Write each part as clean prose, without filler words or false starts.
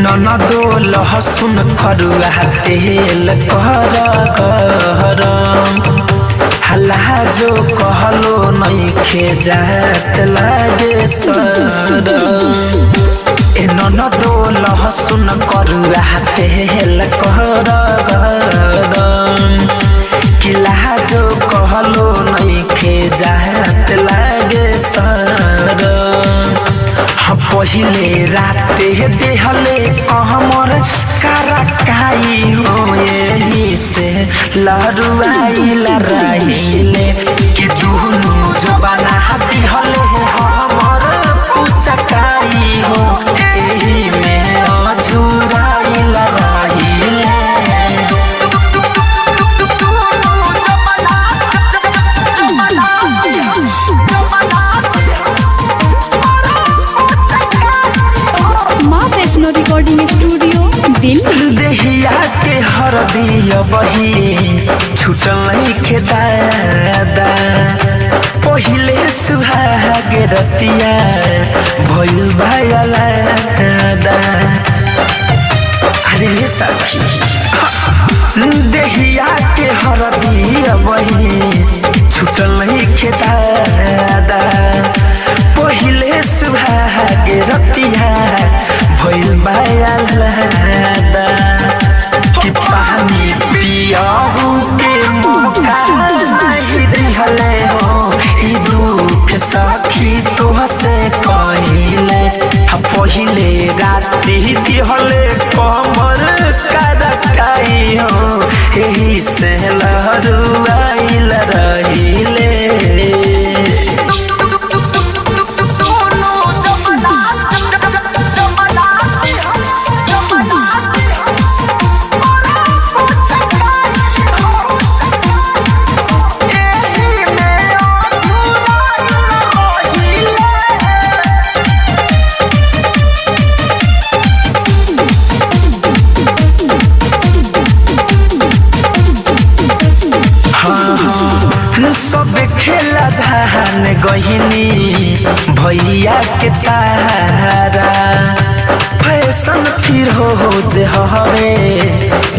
ननदो लहसुन करुआ तेल कर गरम हल्ला जो कहलो नइखे जात लागे सरम ननदो लहसुन करुआ तेल कर गरम किला जो कहलो नइखे जात लागे सरम पहिले राते देहले कहमर करकाई हो यही से लरुआइल रहिले कि दुनु जो बना दिहले हमर पुचकाई हो एही में अझुराइल रहिले रिकॉर्डिंग स्टूडियो दिल्ली देहिया के हरदिया बही छुटल के दादा पहिले सुहाग रतिया भइल भायलादा अरे सखी देहिया के हरदिया बही छुटल के दादा पहिले सुहाग रतिया भइल बायलादा कि पानी पियाहू के मौका नहीं दिहले हो ई दुख सखी तोहसे कहिले पहिले राति दिहले कमर करकाई हो एही से लहरुआइल रहिले सब खेला धान गहिनी भैया के तारा फैशन फिर हो जे हवे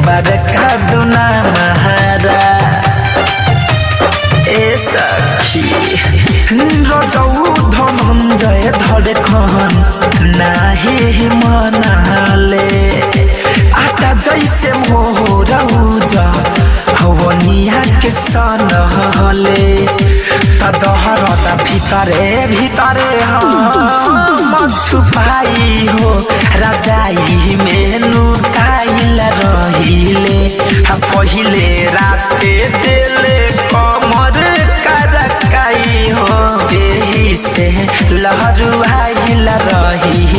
बड़का दुना महारा ए सखी रजौ धनंजय धड़कन नाही मनाले आटा जैसे मोरौजा हवनिया के सनहले तदहरता भीतरे भीतरे हम छुपाई हो रजाई में लुकाइल रहिले पहिले राते देले कमर करकाई हो एही से लहरुआइल रही